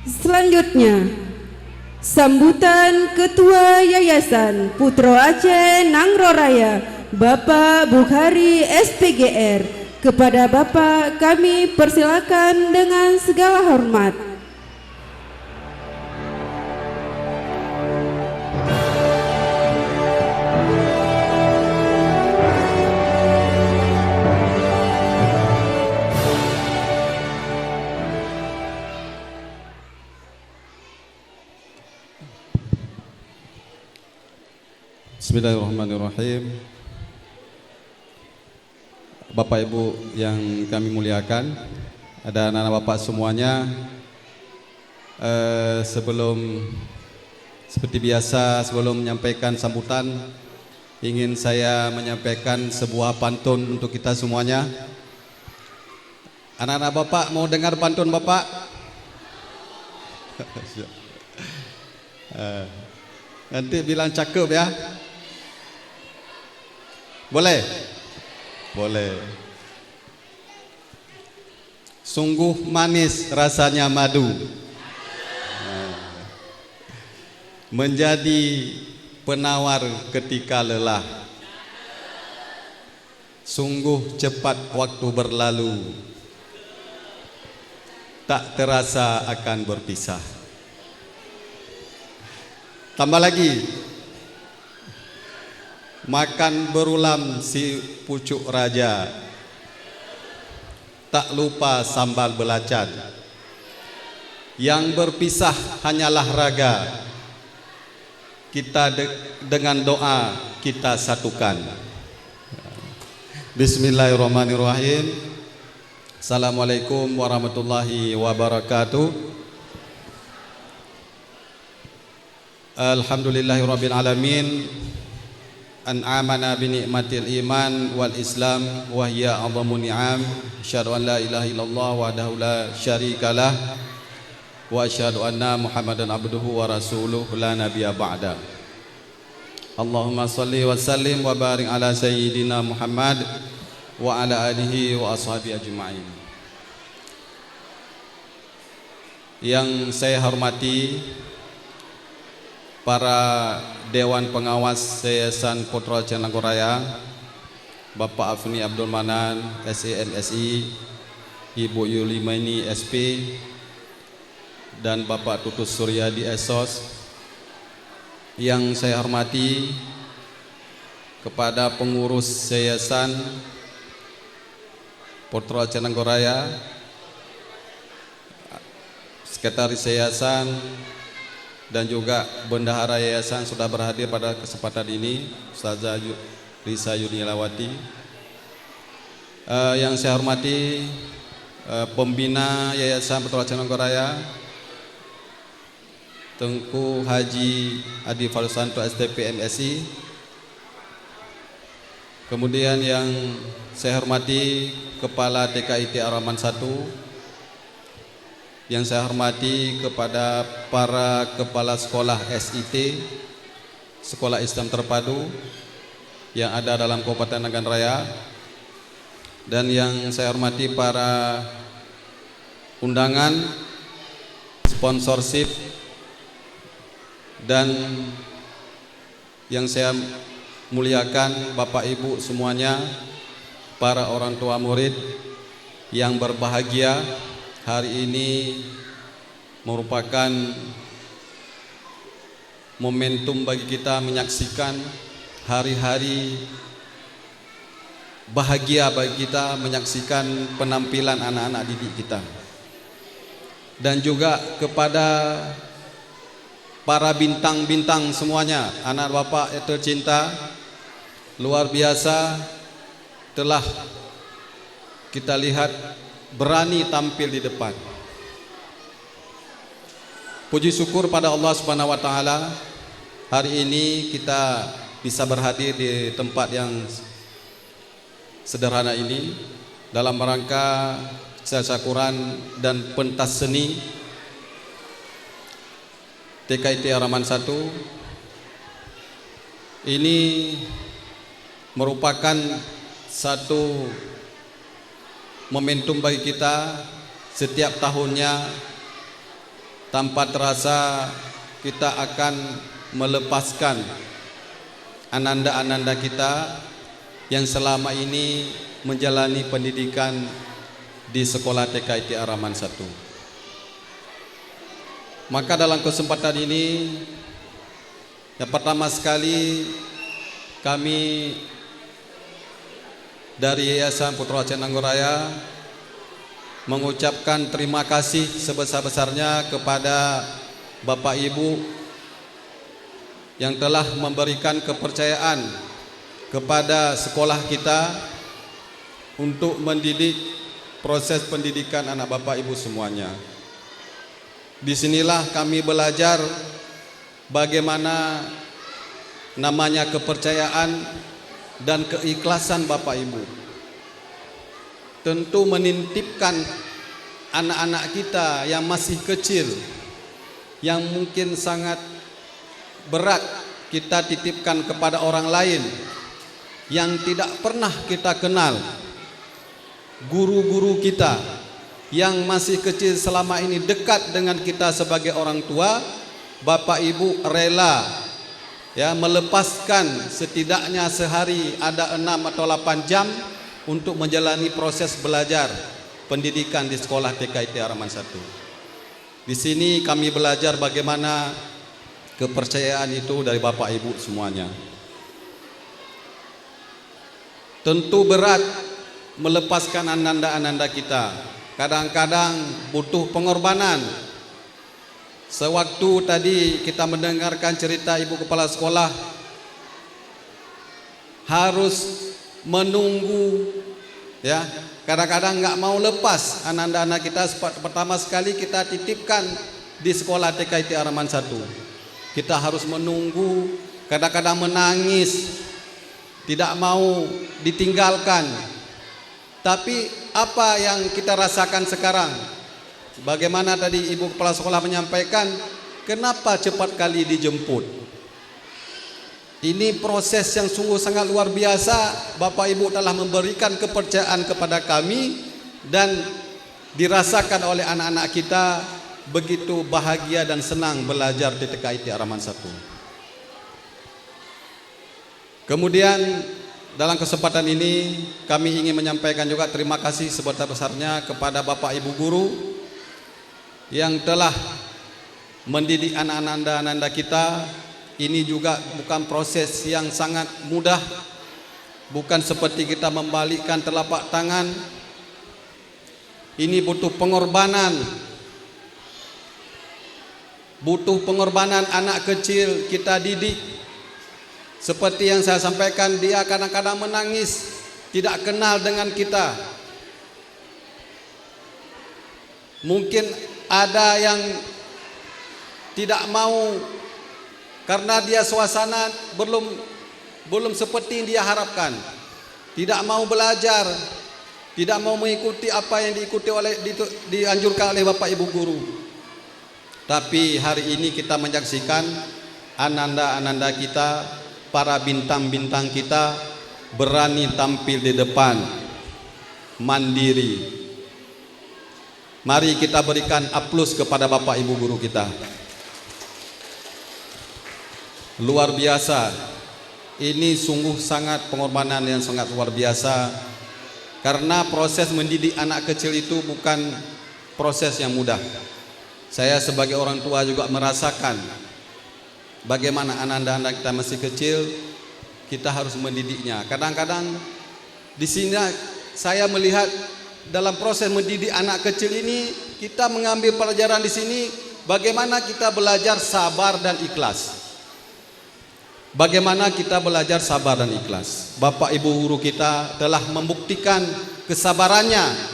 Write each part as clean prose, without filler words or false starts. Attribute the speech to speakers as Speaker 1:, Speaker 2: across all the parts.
Speaker 1: Selanjutnya, sambutan Ketua Yayasan Putra Aceh Nangro Raya, Bapak Bukhari SPGR. Kepada Bapak kami persilakan dengan segala hormat.
Speaker 2: Bismillahirrahmanirrahim. Bapak Ibu yang kami muliakan, ada anak-anak Bapak semuanya, seperti biasa sebelum menyampaikan sambutan, ingin saya menyampaikan sebuah pantun untuk kita semuanya. Anak-anak Bapak mau dengar pantun Bapak? Nanti bilang cakep ya. Boleh? Boleh. Sungguh manis rasanya madu, menjadi penawar ketika lelah. Sungguh cepat waktu berlalu, tak terasa akan berpisah. Tambah lagi, makan berulam si pucuk raja, tak lupa sambal belacan. Yang berpisah hanyalah raga, kita dengan doa kita satukan. Bismillahirrahmanirrahim. Assalamualaikum warahmatullahi wabarakatuh. Alhamdulillahirabbil alamin. An'amana bi ni'matil iman wal islam wa hiya 'adhamu ni'am. Asyhadu an la ilaha illallah wahdahu la syarikalah wa asyhadu anna Muhammadan abduhu wa rasuluhu la nabiyya ba'da. Allahumma shalli wa sallim wa barik ala sayyidina Muhammad wa ala alihi wa ashabihi ajma'in. Yang saya hormati para Dewan Pengawas Yayasan Putra Aceh Nangro Raya, Bapak Afni Abdul Manan SEMSI, Ibu Yuli Maini SP, dan Bapak Tutus Suryadi Esos. Yang saya hormati kepada pengurus Yayasan Putra Aceh Nangro Raya, Sekretaris Yayasan, dan juga bendahara yayasan sudah berhadir pada kesempatan ini, Ustazah Risa Yuniawati. Yang saya hormati pembina Yayasan Putra Aceh Nangro Raya, Tengku Haji Adi Falusanto STP MSI. Kemudian yang saya hormati Kepala TKIT Ar-Rahman 1. Yang saya hormati kepada para kepala sekolah SIT, Sekolah Islam Terpadu yang ada dalam Kabupaten Nagan Raya. Dan yang saya hormati para undangan, sponsorship, dan yang saya muliakan Bapak Ibu semuanya, para orang tua murid yang berbahagia. Hari ini merupakan momentum bagi kita menyaksikan hari-hari bahagia bagi kita, menyaksikan penampilan anak-anak didik kita. Dan juga kepada para bintang-bintang semuanya, anak Bapak yang tercinta, luar biasa telah kita lihat berani tampil di depan. Puji syukur pada Allah Subhanahu wa taala, hari ini kita bisa berhadir di tempat yang sederhana ini dalam rangka tasyakuran dan pentas seni TKIT Ar-Rahman 1. Ini merupakan satu momentum bagi kita. Setiap tahunnya tanpa terasa kita akan melepaskan ananda-ananda kita yang selama ini menjalani pendidikan di sekolah TK ITI Ar-Rahman 1. Maka dalam kesempatan ini, yang pertama sekali kami dari Yayasan Putra Aceh Nanggoraya mengucapkan terima kasih sebesar-besarnya kepada Bapak Ibu yang telah memberikan kepercayaan kepada sekolah kita untuk mendidik proses pendidikan anak Bapak Ibu semuanya. Disinilah kami belajar bagaimana namanya kepercayaan dan keikhlasan Bapak Ibu. Tentu menitipkan anak-anak kita yang masih kecil, yang mungkin sangat berat kita titipkan kepada orang lain yang tidak pernah kita kenal. Guru-guru kita yang masih kecil selama ini dekat dengan kita sebagai orang tua, Bapak Ibu rela ya melepaskan setidaknya sehari ada 6 atau 8 jam untuk menjalani proses belajar pendidikan di sekolah TK ITI Ar-Rahman 1. Di sini kami belajar bagaimana kepercayaan itu dari Bapak Ibu semuanya. Tentu berat melepaskan ananda-ananda kita. Kadang-kadang butuh pengorbanan. Sewaktu tadi kita mendengarkan cerita Ibu Kepala Sekolah, harus menunggu ya. Kadang-kadang nggak mau lepas anak-anak kita. Pertama sekali kita titipkan di sekolah TK ITI Ar-Rahman 1. Kita harus menunggu, kadang-kadang menangis, tidak mau ditinggalkan. Tapi apa yang kita rasakan sekarang? Bagaimana tadi Ibu Kepala Sekolah menyampaikan, kenapa cepat kali dijemput? Ini proses yang sungguh sangat luar biasa. Bapak Ibu telah memberikan kepercayaan kepada kami dan dirasakan oleh anak-anak kita begitu bahagia dan senang belajar di TK ITI Ar-Rahman 1. Kemudian dalam kesempatan ini kami ingin menyampaikan juga terima kasih sebesar-besarnya kepada Bapak Ibu guru yang telah mendidik anak-anak kita. Ini juga bukan proses yang sangat mudah, bukan seperti kita membalikkan telapak tangan. Ini butuh pengorbanan. Butuh pengorbanan anak kecil kita didik. Seperti yang saya sampaikan, dia kadang-kadang menangis, tidak kenal dengan kita. Mungkin ada yang tidak mau karena dia suasana belum seperti yang dia harapkan. Tidak mau belajar, tidak mau mengikuti apa yang dianjurkan oleh Bapak Ibu guru. Tapi hari ini kita menyaksikan ananda-ananda kita, para bintang-bintang kita berani tampil di depan, mandiri. Mari kita berikan aplaus kepada Bapak Ibu guru kita. Luar biasa. Ini sungguh sangat pengorbanan yang sangat luar biasa. Karena proses mendidik anak kecil itu bukan proses yang mudah. Saya sebagai orang tua juga merasakan bagaimana anak-anak kita masih kecil, kita harus mendidiknya. Kadang-kadang di sini saya melihat dalam proses mendidik anak kecil ini, kita mengambil pelajaran di sini bagaimana kita belajar sabar dan ikhlas. Bagaimana kita belajar sabar dan ikhlas. Bapak Ibu guru kita telah membuktikan kesabarannya.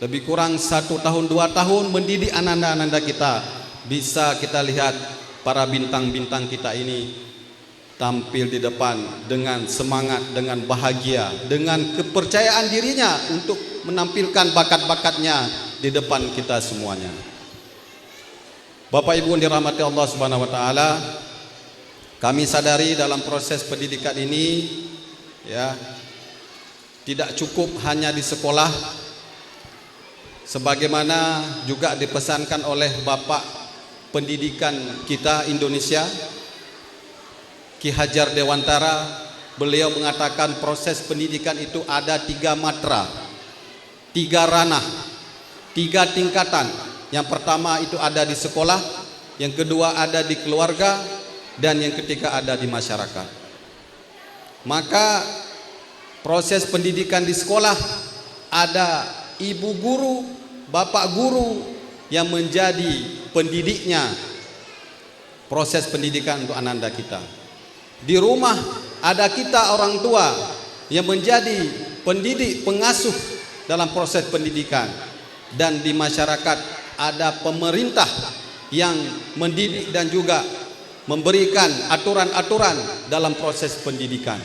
Speaker 2: Lebih kurang 1 tahun 2 tahun mendidik ananda-ananda kita. Bisa kita lihat para bintang-bintang kita ini tampil di depan dengan semangat, dengan bahagia, dengan kepercayaan dirinya untuk menampilkan bakat-bakatnya di depan kita semuanya. Bapak Ibu yang dirahmati Allah Subhanahu wa taala, kami sadari dalam proses pendidikan ini ya tidak cukup hanya di sekolah, sebagaimana juga dipesankan oleh Bapak pendidikan kita Indonesia, Ki Hajar Dewantara, beliau mengatakan proses pendidikan itu ada 3 matra, 3 ranah, 3 tingkatan. Yang pertama itu ada di sekolah, yang kedua ada di keluarga, dan yang ketiga ada di masyarakat. Maka proses pendidikan di sekolah ada ibu guru, bapak guru yang menjadi pendidiknya, proses pendidikan untuk anak-anak kita. Di rumah ada kita orang tua yang menjadi pendidik, pengasuh dalam proses pendidikan. Dan di masyarakat ada pemerintah yang mendidik dan juga memberikan aturan-aturan dalam proses pendidikan.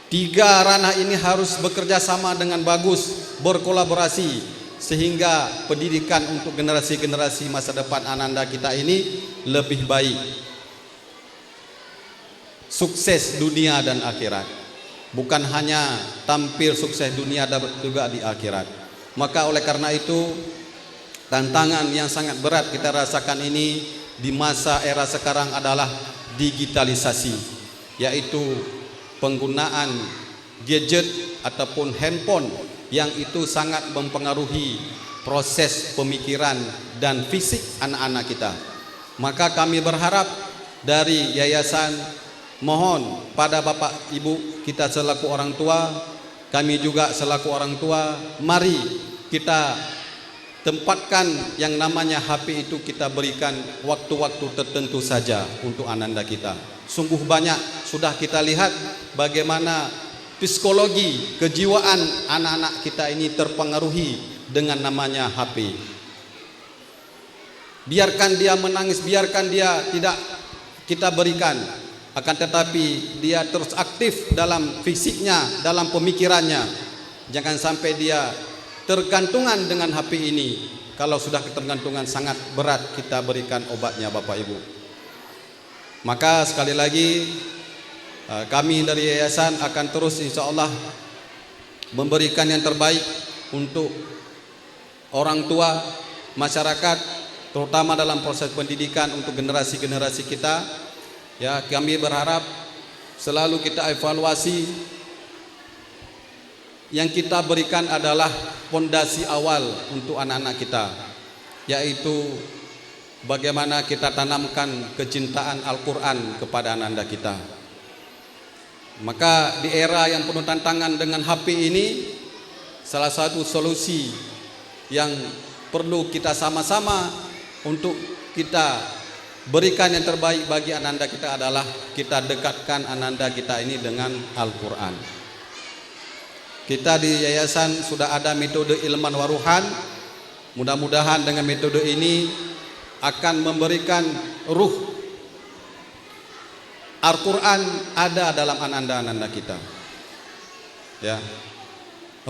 Speaker 2: 3 ranah ini harus bekerja sama dengan bagus, berkolaborasi, sehingga pendidikan untuk generasi-generasi masa depan anak-anak kita ini lebih baik, sukses dunia dan akhirat. Bukan hanya tampil sukses dunia dan juga di akhirat. Maka oleh karena itu, tantangan yang sangat berat kita rasakan ini di masa era sekarang adalah digitalisasi, yaitu penggunaan gadget ataupun handphone yang itu sangat mempengaruhi proses pemikiran dan fisik anak-anak kita. Maka kami berharap dari yayasan, mohon pada Bapak Ibu kita selaku orang tua, kami juga selaku orang tua, mari kita tempatkan yang namanya HP itu, kita berikan waktu-waktu tertentu saja untuk anak-anak kita. Sungguh banyak sudah kita lihat bagaimana psikologi, kejiwaan anak-anak kita ini terpengaruhi dengan namanya HP. Biarkan dia menangis, biarkan dia tidak kita berikan, akan tetapi dia terus aktif dalam fisiknya, dalam pemikirannya. Jangan sampai dia tergantungan dengan HP ini. Kalau sudah ketergantungan sangat berat kita berikan obatnya Bapak Ibu. Maka sekali lagi kami dari yayasan akan terus insya Allah memberikan yang terbaik untuk orang tua, masyarakat, terutama dalam proses pendidikan untuk generasi-generasi kita. Ya, kami berharap selalu kita evaluasi. Yang kita berikan adalah fondasi awal untuk anak-anak kita, yaitu bagaimana kita tanamkan kecintaan Al-Quran kepada anak-anak kita. Maka di era yang penuh tantangan dengan HP ini, salah satu solusi yang perlu kita sama-sama untuk kita berikan yang terbaik bagi anak-anak kita adalah kita dekatkan anak-anak kita ini dengan Al-Quran. Kita di yayasan sudah ada metode ilman waruhan. Mudah-mudahan dengan metode ini akan memberikan ruh Al-Quran ada dalam anak-anak kita. Ya,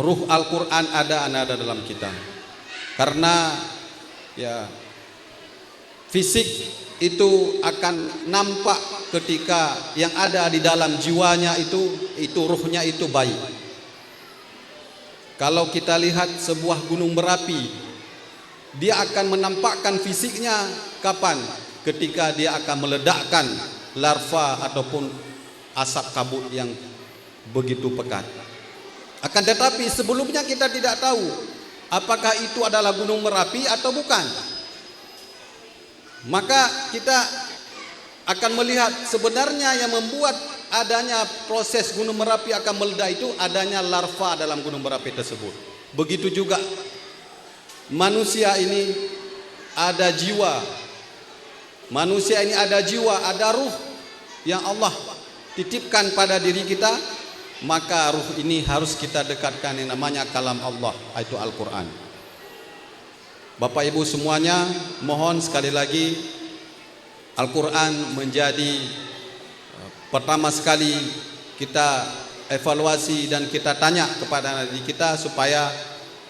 Speaker 2: ruh Al-Quran ada dalam kita. Karena ya, fisik itu akan nampak ketika yang ada di dalam jiwanya itu ruhnya itu baik. Kalau kita lihat sebuah gunung berapi, dia akan menampakkan fisiknya kapan? Ketika dia akan meledakkan larva ataupun asap kabut yang begitu pekat. Akan tetapi sebelumnya kita tidak tahu apakah itu adalah gunung berapi atau bukan. Maka kita akan melihat sebenarnya yang membuat adanya proses gunung berapi akan meledak itu adanya larva dalam gunung berapi tersebut. Begitu juga manusia ini ada jiwa. Manusia ini ada jiwa, ada ruh yang Allah titipkan pada diri kita. Maka ruh ini harus kita dekatkan yang namanya kalam Allah, itu Al-Quran. Bapak Ibu semuanya, mohon sekali lagi Al-Quran menjadi pertama sekali kita evaluasi dan kita tanya kepada anak didik kita supaya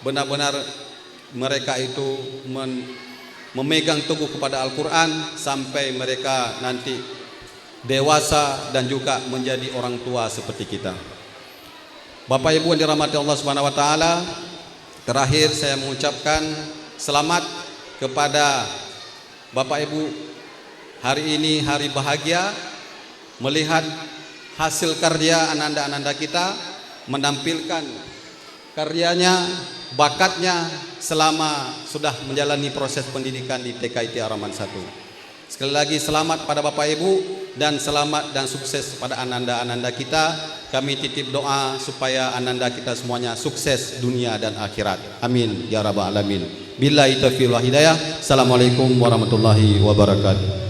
Speaker 2: benar-benar mereka itu memegang teguh kepada Al-Quran sampai mereka nanti dewasa dan juga menjadi orang tua seperti kita. Bapak Ibu yang dirahmati Allah Subhanahu wa taala, terakhir saya mengucapkan selamat kepada Bapak Ibu, hari ini hari bahagia melihat hasil karya ananda-ananda kita menampilkan karyanya, bakatnya selama sudah menjalani proses pendidikan di TKIT Haraman 1. Sekali lagi selamat pada Bapak Ibu dan selamat dan sukses pada ananda-ananda kita. Kami titip doa supaya ananda kita semuanya sukses dunia dan akhirat. Amin ya rabbal alamin. Billahi taufiq wal hidayah. Assalamualaikum warahmatullahi wabarakatuh.